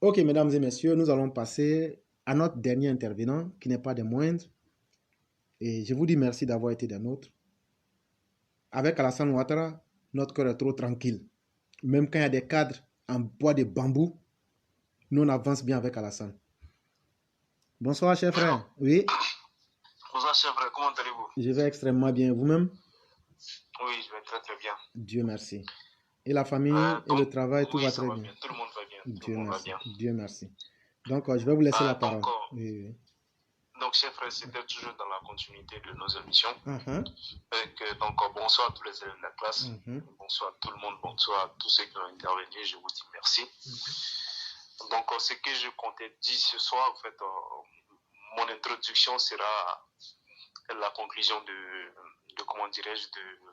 Ok, mesdames et messieurs, nous allons passer à notre dernier intervenant, qui n'est pas des moindres. Et je vous dis merci d'avoir été des nôtres. Avec Alassane Ouattara, notre cœur est trop tranquille. Même quand il y a des cadres en bois de bambou, nous on avance bien avec Alassane. Bonsoir, cher frère. Oui, Bonsoir, cher frère. Comment allez-vous? je vais extrêmement bien. Vous-même? Oui, je vais très très bien. Dieu merci. Et la famille et le travail, tout Oui, va ça très va bien. bien. Tout le monde va bien. Tout le Dieu monde va merci. bien. Dieu merci. Donc, je vais vous laisser la parole. Oui, oui. Donc, cher frère, c'était toujours dans la continuité de nos émissions. Uh-huh. Donc, bonsoir à tous les élèves de la classe. Bonsoir à tout le monde. Bonsoir à tous ceux qui ont intervenu. Je vous dis merci. Donc, ce que je comptais dire ce soir, en fait, mon introduction sera la conclusion de comment dirais-je,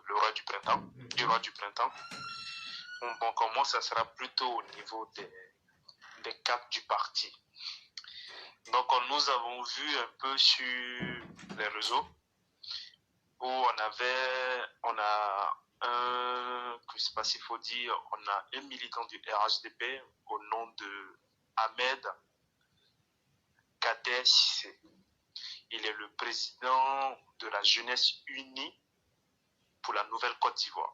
le roi du printemps. Du roi du printemps. Donc, moi, ça sera plutôt au niveau des cadres du parti. Donc, nous avons vu un peu sur les réseaux où on a je ne sais pas s'il faut dire, on a un militant du RHDP au nom de Ahmed Kader Sissé. Il est le président de la Jeunesse Unie pour la Nouvelle-Côte d'Ivoire.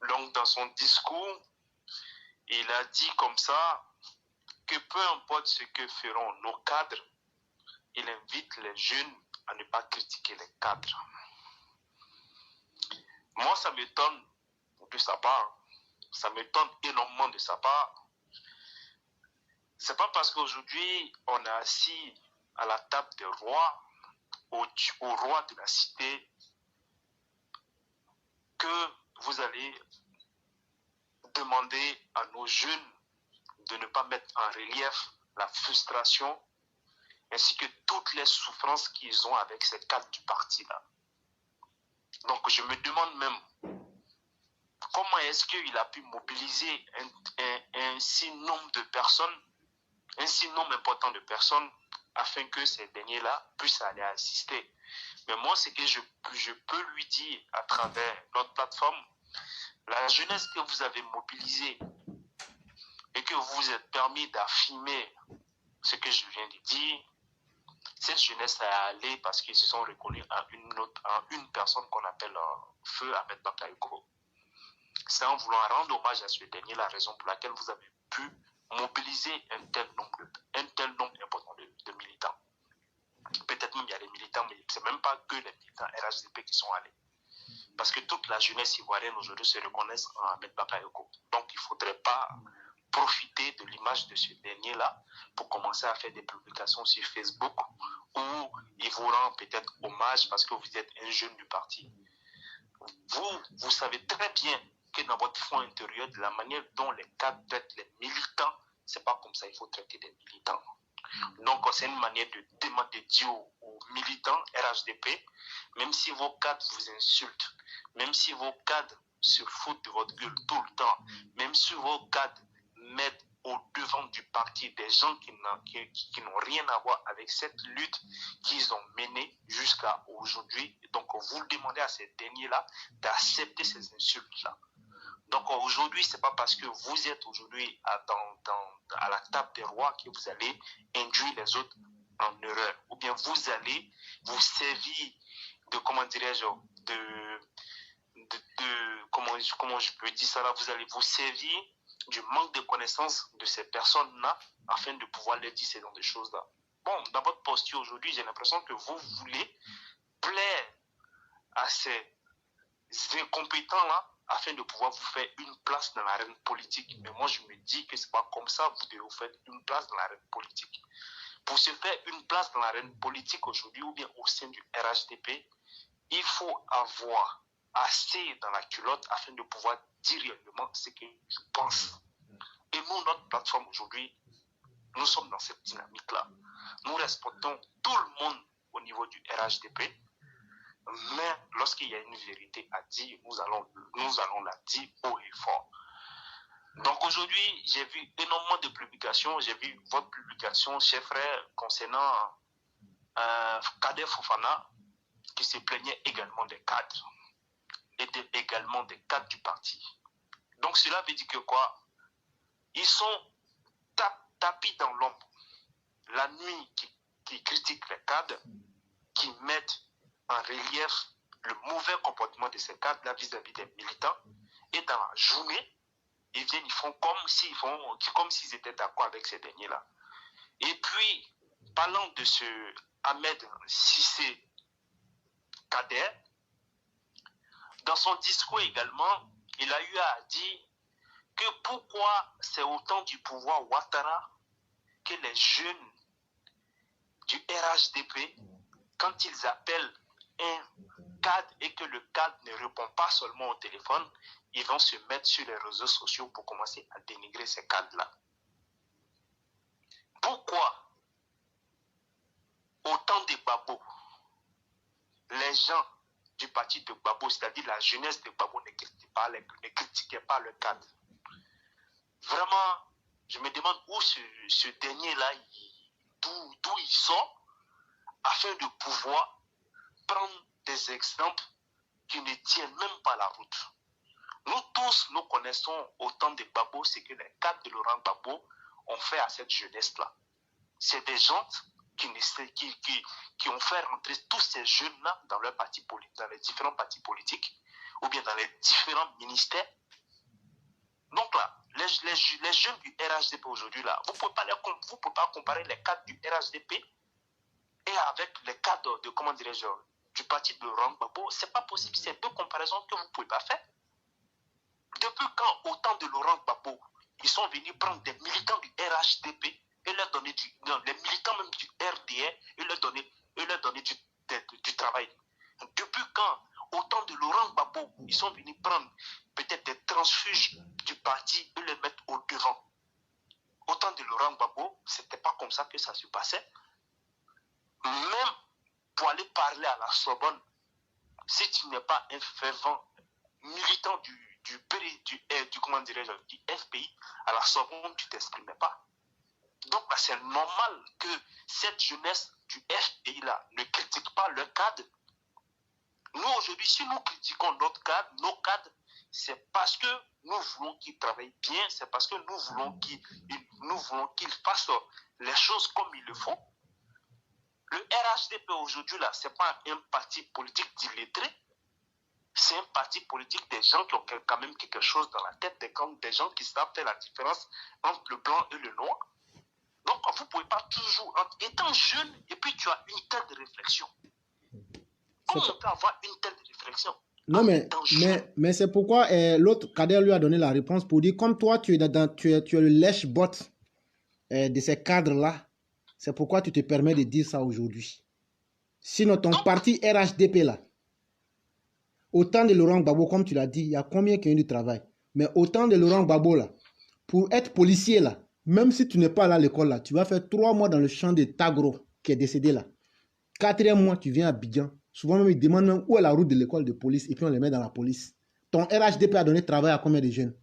Donc, dans son discours, il a dit comme ça que peu importe ce que feront nos cadres, il invite les jeunes à ne pas critiquer les cadres. Moi, ça m'étonne de sa part. Ça m'étonne énormément de sa part. C'est pas parce qu'aujourd'hui, on est assis à la table des rois, au roi de la cité, que vous allez demander à nos jeunes de ne pas mettre en relief la frustration ainsi que toutes les souffrances qu'ils ont avec ces cadres du parti-là. Donc, je me demande même comment est-ce qu'il a pu mobiliser un si nombre de personnes, un si nombre important de personnes, afin que ces derniers-là puissent aller assister. Mais moi, ce que je peux lui dire à travers notre plateforme, la jeunesse que vous avez mobilisée et que vous vous êtes permis d'affirmer ce que je viens de dire, cette jeunesse est allée parce qu'ils se sont reconnus à une personne qu'on appelle Feu Ahmed Bakayoko. C'est en voulant rendre hommage à ce dernier la raison pour laquelle vous avez pu mobiliser un tel nombre important de militants. Peut-être même il y a des militants, mais ce n'est même pas que les militants RHDP qui sont allés. Parce que toute la jeunesse ivoirienne aujourd'hui se reconnaît en Ahmed Bakayoko. Donc il ne faudrait pas profiter de l'image de ce dernier-là pour commencer à faire des publications sur Facebook où il vous rend peut-être hommage parce que vous êtes un jeune du parti. Vous savez très bien que dans votre fond intérieur, de la manière dont les cadres traitent les militants, c'est pas comme ça il faut traiter des militants. Donc, c'est une manière de demander dire aux militants RHDP, même si vos cadres vous insultent, même si vos cadres se foutent de votre gueule tout le temps, même si vos cadres mettent au devant du parti des gens qui n'ont rien à voir avec cette lutte qu'ils ont menée jusqu'à aujourd'hui. Donc, vous demandez à ces derniers-là d'accepter ces insultes-là. Donc aujourd'hui, ce n'est pas parce que vous êtes aujourd'hui à la table des rois que vous allez induire les autres en erreur. Ou bien vous allez vous servir de, comment dirais-je, comment je peux dire ça là, vous allez vous servir du manque de connaissances de ces personnes-là afin de pouvoir leur dire ces genre de choses-là. Bon, dans votre posture aujourd'hui, j'ai l'impression que vous voulez plaire à ces incompétents-là afin de pouvoir vous faire une place dans l'arène politique. Mais moi, je me dis que ce n'est pas comme ça que vous devez vous faire une place dans l'arène politique. Pour se faire une place dans l'arène politique aujourd'hui ou bien au sein du RHDP, il faut avoir assez dans la culotte afin de pouvoir dire réellement ce que je pense. Et nous, notre plateforme aujourd'hui, nous sommes dans cette dynamique-là. Nous respectons tout le monde au niveau du RHDP. Mais lorsqu'il y a une vérité à dire, nous allons la dire haut et fort. Donc aujourd'hui, j'ai vu énormément de publications. J'ai vu votre publication, chers frères, concernant Kader Fofana, qui se plaignait également des cadres, et également des cadres du parti. Donc cela veut dire que quoi? Ils sont tapis dans l'ombre, la nuit qui critiquent les cadres, qui mettent en relief le mauvais comportement de ces cadres-là vis-à-vis des militants, et dans la journée, ils viennent, ils font comme s'ils étaient d'accord avec ces derniers-là. Et puis, parlant de ce Ahmed Cissé Kader, dans son discours également, il a eu à dire que pourquoi c'est au temps du pouvoir Ouattara que les jeunes du RHDP, quand ils appellent un cadre et que le cadre ne répond pas seulement au téléphone, ils vont se mettre sur les réseaux sociaux pour commencer à dénigrer ces cadres-là. Pourquoi, au temps des Gbagbo, les gens du parti de Gbagbo, c'est-à-dire la jeunesse de Gbagbo, ne critiquaient pas le cadre? Vraiment, je me demande où ce dernier-là, d'où il sort, afin de pouvoir prendre des exemples qui ne tiennent même pas la route. Nous tous, nous connaissons au temps de Gbagbo ce que les cadres de Laurent Gbagbo ont fait à cette jeunesse-là. C'est des gens qui ont fait rentrer tous ces jeunes-là dans leur parti politique, dans les différents partis politiques, ou bien dans les différents ministères. Donc là, les jeunes du RHDP aujourd'hui, là, vous ne pouvez pas comparer les cadres du RHDP et avec les cadres de, comment dirais-je, du parti de Laurent Gbagbo. C'est pas possible, c'est deux comparaisons que vous ne pouvez pas faire. Depuis quand, au temps de Laurent Gbagbo, ils sont venus prendre des militants du RHDP et leur donner les militants même du RDR et leur donner du travail. Depuis quand, au temps de Laurent Gbagbo, ils sont venus prendre peut-être des transfuges du parti et les mettre au devant. Au temps de Laurent Gbagbo, c'était pas comme ça que ça se passait. Même pour aller parler à la Sorbonne, si tu n'es pas un fervent militant du FPI, à la Sorbonne, tu ne t'exprimais pas. Donc là, c'est normal que cette jeunesse du FPI-là ne critique pas leur cadre. Nous, aujourd'hui, si nous critiquons nos cadres, c'est parce que nous voulons qu'ils travaillent bien, c'est parce que nous voulons qu'ils fassent les choses comme il le faut. Le RHDP aujourd'hui, là, ce n'est pas un parti politique d'illettrés. C'est un parti politique des gens qui ont quand même quelque chose dans la tête, des gens qui savent faire la différence entre le blanc et le noir. Donc, vous ne pouvez pas toujours, étant jeune, et puis tu as une telle réflexion. Comment on peut avoir une telle réflexion? Non, mais c'est pourquoi l'autre Kader lui a donné la réponse pour dire, comme toi, tu es le lèche-bot de ces cadres-là, c'est pourquoi tu te permets de dire ça aujourd'hui. Sinon, ton parti RHDP, là, autant de Laurent Gbagbo, comme tu l'as dit, il y a combien qui ont eu du travail? Mais autant de Laurent Gbagbo, là, pour être policier, là, même si tu n'es pas là à l'école, là, tu vas faire 3 mois dans le champ de Tagro, qui est décédé, là. 4e mois, tu viens à Abidjan. Souvent, même, ils demandent même où est la route de l'école de police, et puis on les met dans la police. Ton RHDP a donné travail à combien de jeunes?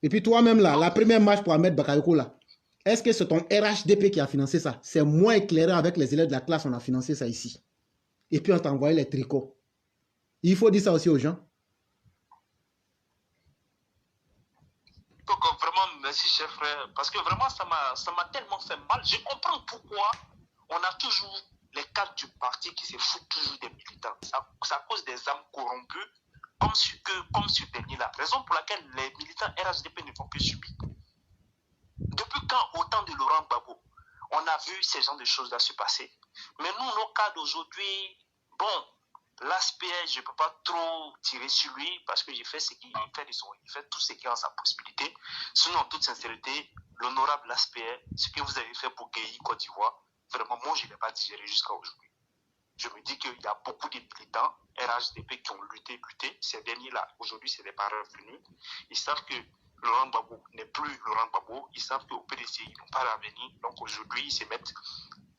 Et puis toi-même, là, la première marche pour Ahmed Bakayoko, là, est-ce que c'est ton RHDP qui a financé ça? C'est moi éclairé avec les élèves de la classe, on a financé ça ici. Et puis on t'a envoyé les tricots. Il faut dire ça aussi aux gens. Donc vraiment, merci cher frère, parce que vraiment ça m'a tellement fait mal. Je comprends pourquoi on a toujours les cadres du parti qui se foutent toujours des militants. C'est à cause des âmes corrompues, comme ce dernier-là. Raison pour laquelle les militants RHDP ne font que subir. Depuis quand, au temps de Laurent Gbagbo, on a vu ces genres de choses-là se passer? Mais nous, nos cadres aujourd'hui, bon, l'aspect, je ne peux pas trop tirer sur lui parce que j'ai fait ce qu'il fait, il fait tout ce qui est en sa possibilité. Sinon, en toute sincérité, l'honorable aspect, ce que vous avez fait pour Guéhi, Côte d'Ivoire, vraiment, moi, je ne l'ai pas digéré jusqu'à aujourd'hui. Je me dis qu'il y a beaucoup de militants RHDP qui ont lutté. Ces derniers-là, aujourd'hui, c'est des parents venus. Ils savent que Laurent Gbagbo n'est plus Laurent Gbagbo. Ils savent qu'au PDC, ils n'ont pas l'avenir. Donc aujourd'hui, ils se mettent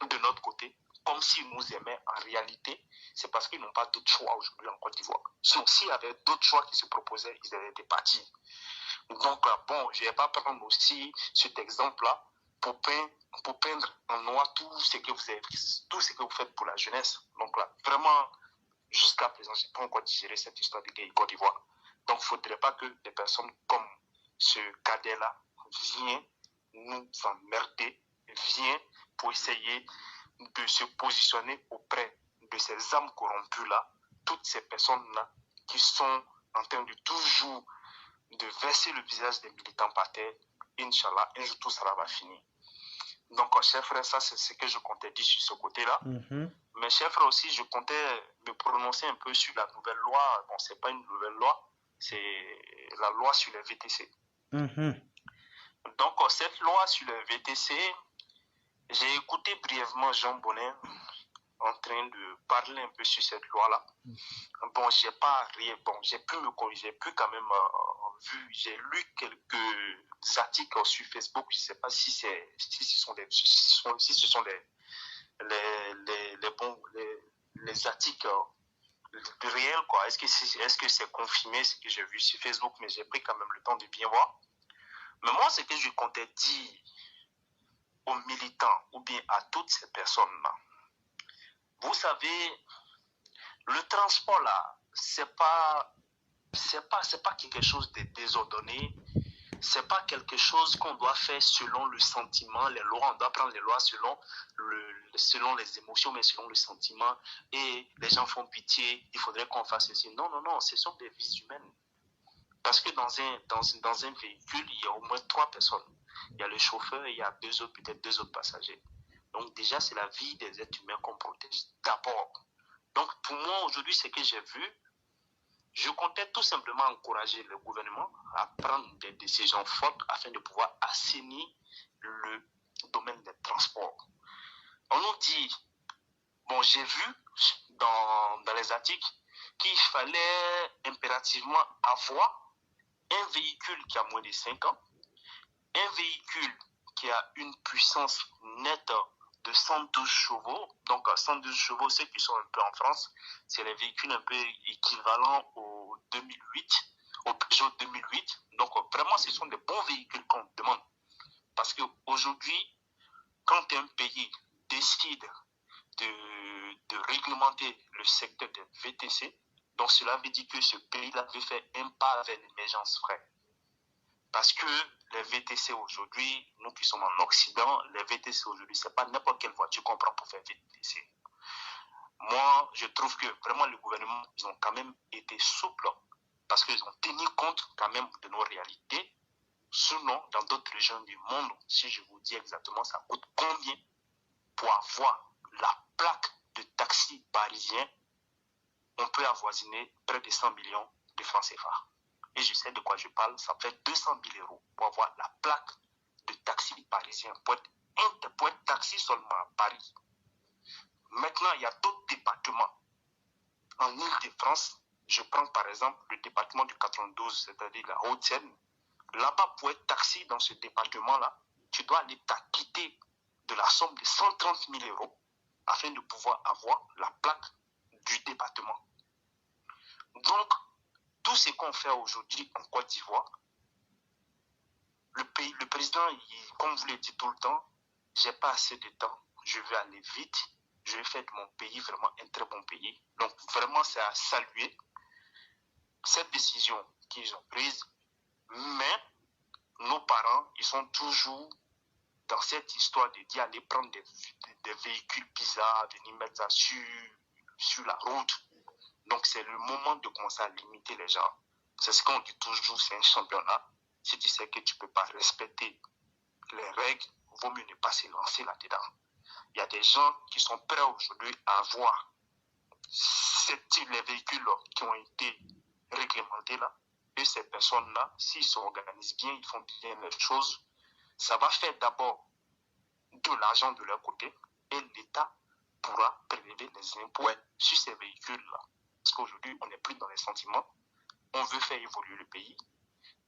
de notre côté, comme s'ils nous aimaient. En réalité, c'est parce qu'ils n'ont pas d'autre choix aujourd'hui en Côte d'Ivoire. S'il y avait d'autres choix qui se proposaient, ils auraient été partis. Donc, bon, je ne vais pas prendre aussi cet exemple-là pour peindre en noir tout ce que vous faites pour la jeunesse. Donc là, vraiment, jusqu'à présent, je n'ai pas encore digéré cette histoire de Guéhi Côte d'Ivoire. Donc, il ne faudrait pas que des personnes comme ce cadet-là vient nous emmerder, vient pour essayer de se positionner auprès de ces âmes corrompues-là, toutes ces personnes-là qui sont en train de toujours de verser le visage des militants par terre. Inch'Allah, un jour tout cela va finir. Donc, chers frères, ça c'est ce que je comptais dire sur ce côté-là. Mais chers frères aussi, je comptais me prononcer un peu sur la nouvelle loi. Bon, c'est pas une nouvelle loi, c'est la loi sur les VTC. Donc, cette loi sur les VTC, j'ai écouté brièvement Jean Bonnet en train de parler un peu sur cette loi-là. Bon, j'ai pas rien, bon, j'ai pu me corriger, j'ai pu quand même j'ai lu quelques articles sur Facebook, je sais pas si ce sont les articles réels, quoi. Est-ce que c'est confirmé ce que j'ai vu sur Facebook, mais j'ai pris quand même le temps de bien voir. Mais moi, ce que je comptais dire aux militants ou bien à toutes ces personnes-là, vous savez, le transport là, c'est pas quelque chose de désordonné, c'est pas quelque chose qu'on doit faire selon le sentiment, les lois, on doit prendre les lois selon les émotions, mais selon le sentiment, et les gens font pitié, il faudrait qu'on fasse ceci. Non, non, non, ce sont des vies humaines. Parce que dans un véhicule, il y a au moins 3 personnes. Il y a le chauffeur et il y a peut-être deux autres passagers. Donc déjà, c'est la vie des êtres humains qu'on protège d'abord. Donc pour moi, aujourd'hui, ce que j'ai vu, je comptais tout simplement encourager le gouvernement à prendre des décisions fortes afin de pouvoir assainir le domaine des transports. On nous dit, bon, j'ai vu dans les articles qu'il fallait impérativement avoir un véhicule qui a moins de 5 ans, un véhicule qui a une puissance nette de 112 chevaux. Donc 112 chevaux, ceux qui sont un peu en France, c'est les véhicules un peu équivalents au 2008, au Peugeot 2008. Donc vraiment, ce sont des bons véhicules qu'on demande. Parce qu'aujourd'hui, quand un pays décide de réglementer le secteur des VTC, donc cela veut dire que ce pays-là veut faire un pas vers l'émergence, frère. Parce que les VTC aujourd'hui, nous qui sommes en Occident, les VTC aujourd'hui, ce n'est pas n'importe quelle voiture qu'on prend pour faire VTC. Moi, je trouve que vraiment le gouvernement, ils ont quand même été souples parce qu'ils ont tenu compte quand même de nos réalités. Sinon, dans d'autres régions du monde, si je vous dis exactement, ça coûte combien pour avoir la plaque de taxi parisien, on peut avoisiner près de 100 millions de francs CFA. Et je sais de quoi je parle, ça fait 200 000 € pour avoir la plaque de taxi parisien, pour être taxi seulement à Paris. Maintenant, il y a d'autres départements. En Île-de-France, je prends par exemple le département du 92, c'est-à-dire la Haute-Seine. Là-bas, pour être taxi dans ce département-là, tu dois aller t'acquitter de la somme de 130 000 € afin de pouvoir avoir la plaque du département. Donc, tout ce qu'on fait aujourd'hui en Côte d'Ivoire, le président, comme vous l'avez dit tout le temps, j'ai pas assez de temps, je vais aller vite, je vais faire de mon pays vraiment un très bon pays. Donc vraiment, c'est à saluer cette décision qu'ils ont prise, mais nos parents, ils sont toujours dans cette histoire de dire aller prendre des véhicules bizarres, venir mettre ça sur la route. Donc c'est le moment de commencer à limiter les gens. C'est ce qu'on dit toujours, c'est un championnat. Si tu sais que tu ne peux pas respecter les règles, vaut mieux ne pas se lancer là-dedans. Il y a des gens qui sont prêts aujourd'hui à avoir les véhicules qui ont été réglementés là. Et ces personnes-là, s'ils s'organisent bien, ils font bien les choses, ça va faire d'abord de l'argent de leur côté et l'État pourra prélever les impôts sur ces véhicules-là. Parce qu'aujourd'hui, on n'est plus dans les sentiments. On veut faire évoluer le pays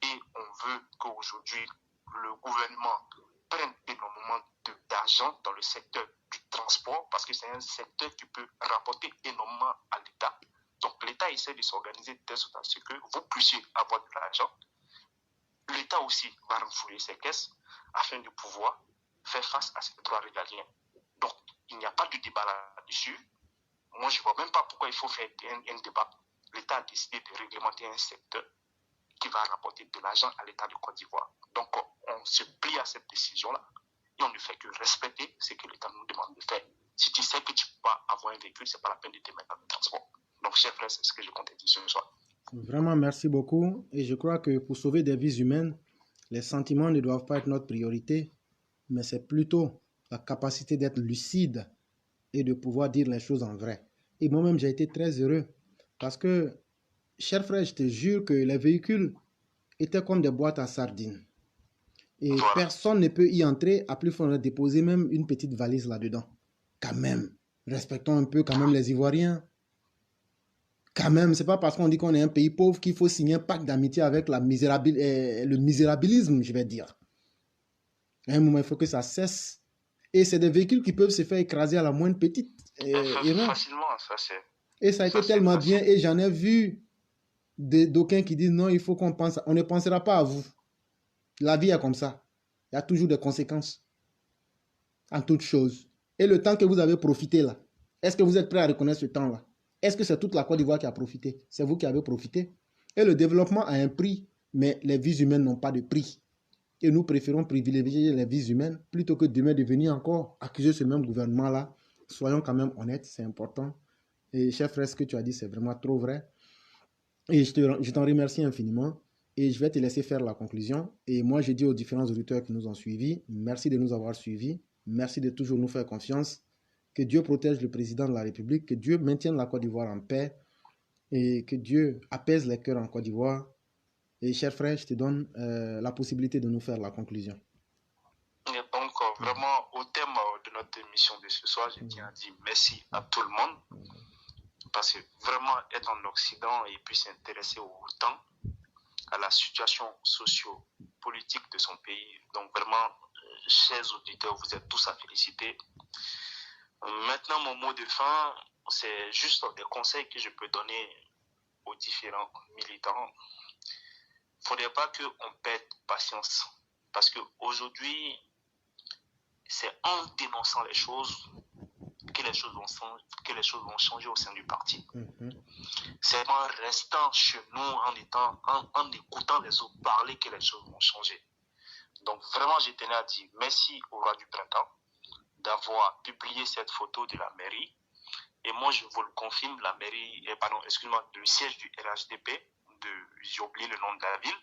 et on veut qu'aujourd'hui, le gouvernement prenne énormément d'argent dans le secteur du transport parce que c'est un secteur qui peut rapporter énormément à l'État. Donc l'État essaie de s'organiser de telle sorte à ce que vous puissiez avoir de l'argent. L'État aussi va renflouer ses caisses afin de pouvoir faire face à ces droits régaliens. Donc il n'y a pas de débat là-dessus. Moi, je ne vois même pas pourquoi il faut faire un débat. L'État a décidé de réglementer un secteur qui qui va rapporter de l'argent à l'État de Côte d'Ivoire. Donc, on se plie à cette décision-là et on ne fait que respecter ce que l'État nous demande de faire. Si tu sais que tu peux pas avoir un véhicule, c'est pas la peine de te mettre dans le transport. Donc, chers frères, c'est ce que je comptais dire ce soir. Vraiment, merci beaucoup. Et je crois que pour sauver des vies humaines, les sentiments ne doivent pas être notre priorité, mais c'est plutôt la capacité d'être lucide et de pouvoir dire les choses en vrai. Et moi-même, j'ai été très heureux parce que, cher frère, je te jure que les véhicules étaient comme des boîtes à sardines. Et Voilà. personne ne peut y entrer, à plus forte déposer même une petite valise là-dedans. Quand même, respectons un peu quand même les Ivoiriens. Quand même, c'est pas parce qu'on dit qu'on est un pays pauvre qu'il faut signer un pacte d'amitié avec le misérabilisme, je vais dire. À un moment, il faut que ça cesse. Et c'est des véhicules qui peuvent se faire écraser à la moindre petite erreur. Facilement, ça c'est... Et ça a été tellement bien. Et j'en ai vu d'aucuns qui disent non, il faut qu'on pense. On ne pensera pas à vous. La vie est comme ça. Il y a toujours des conséquences en toutes choses. Et le temps que vous avez profité là, est-ce que vous êtes prêt à reconnaître ce temps-là? Est-ce que c'est toute la Côte d'Ivoire qui a profité? C'est vous qui avez profité. Et le développement a un prix, mais les vies humaines n'ont pas de prix. Et nous préférons privilégier les vies humaines plutôt que demain de venir encore accuser ce même gouvernement-là. Soyons quand même honnêtes, c'est important. Et cher frère, ce que tu as dit, c'est vraiment trop vrai. Et je t'en remercie infiniment. Et je vais te laisser faire la conclusion. Et moi, je dis aux différents auditeurs qui nous ont suivis, merci de nous avoir suivis. Merci de toujours nous faire confiance. Que Dieu protège le président de la République, que Dieu maintienne la Côte d'Ivoire en paix et que Dieu apaise les cœurs en Côte d'Ivoire. Et cher frère, je te donne la possibilité de nous faire la conclusion. Et donc, vraiment, au thème de notre émission de ce soir, je tiens à dire merci à tout le monde. Parce que vraiment, être en Occident et puis s'intéresser autant à la situation socio-politique de son pays. Donc, vraiment, chers auditeurs, vous êtes tous à féliciter. Maintenant, mon mot de fin, c'est juste des conseils que je peux donner aux différents militants. Il ne faudrait pas qu'on perde patience. Parce qu'aujourd'hui, c'est en dénonçant les choses que les choses vont changer au sein du parti. C'est en restant chez nous, en écoutant les autres parler que les choses vont changer. Donc vraiment, je tenais à dire merci au roi du printemps d'avoir publié cette photo de la mairie. Et moi, je vous le confirme, la mairie, le siège du RHDP, j'ai oublié le nom de la ville,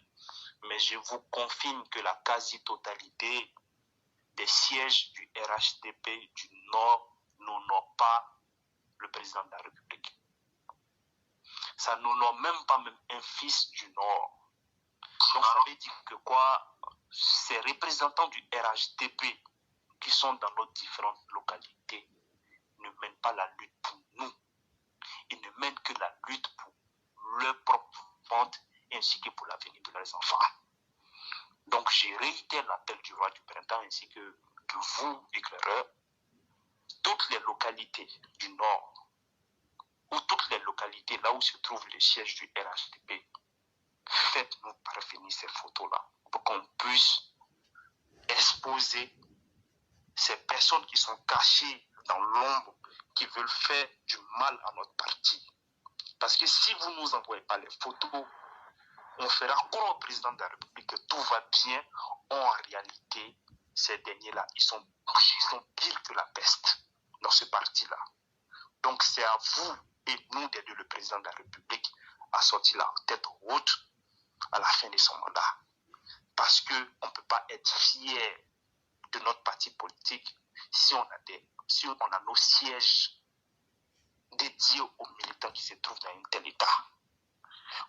mais je vous confirme que la quasi-totalité des sièges du RHDP du Nord n'honorent pas le président de la République. Ça n'honore même pas un fils du Nord. Donc ça veut dire que quoi, ces représentants du RHDP qui sont dans nos différentes localités ne mènent pas la lutte pour nous. Ils ne mènent que la lutte pour leur propre vente ainsi que pour l'avenir de leurs enfants. Donc je réitère l'appel du roi du printemps ainsi que de vous, éclaireurs, toutes les localités du Nord ou toutes les localités là où se trouve le siège du RHDP, faites-nous parvenir ces photos-là pour qu'on puisse exposer ces personnes qui sont cachées dans l'ombre, qui veulent faire du mal à notre parti. Parce que si vous ne nous envoyez pas les photos, on fera croire au président de la République que tout va bien. En réalité, ces derniers-là, ils sont pires que la peste dans ce parti-là. Donc c'est à vous et nous d'aider le président de la République à sortir la tête haute à la fin de son mandat. Parce qu'on ne peut pas être fier de notre parti politique si on a nos sièges dédiés aux militants qui se trouvent dans un tel état.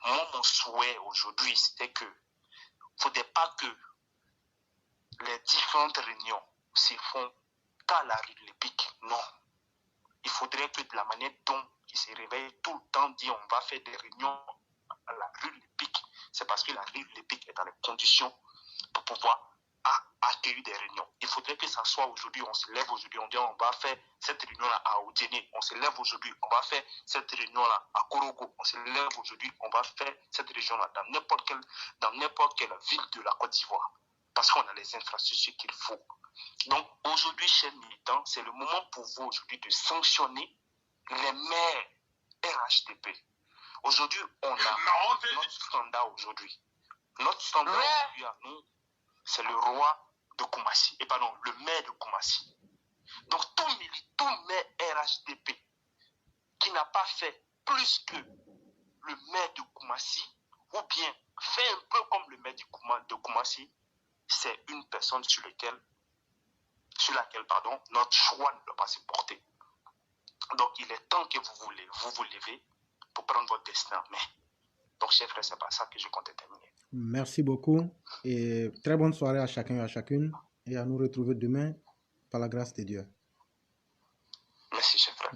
Moi, mon souhait aujourd'hui, c'était que il ne faudrait pas que les différentes réunions se font qu'à la rue de l'Épique. Non. Il faudrait que de la manière dont ils se réveillent tout le temps, disent on va faire des réunions à la rue de l'Épique. C'est parce que la rue de l'Épique est dans les conditions pour pouvoir accueillir des réunions. Il faudrait que ça soit aujourd'hui, on se lève aujourd'hui, on dit on va faire cette réunion-là à Odéné, on se lève aujourd'hui, on va faire cette réunion-là à Korogo, on se lève aujourd'hui, on va faire cette réunion-là dans n'importe quelle ville de la Côte d'Ivoire, parce qu'on a les infrastructures qu'il faut. Donc aujourd'hui, chers militants, c'est le moment pour vous aujourd'hui de sanctionner les maires RHDP. Aujourd'hui, on a notre scandale aujourd'hui. Notre standard aujourd'hui à nous, c'est le roi de Koumassi. Et pardon, le maire de Koumassi. Donc tout maire RHDP qui n'a pas fait plus que le maire de Koumassi, ou bien fait un peu comme le maire de Koumassi, c'est une personne sur laquelle notre choix ne doit pas se porter. Donc il est temps que vous vous levez pour prendre votre destin en main. Donc chers frères, c'est par ça que je comptais terminer. Merci beaucoup et très bonne soirée à chacun et à chacune et à nous retrouver demain par la grâce de Dieu. Merci chers frères.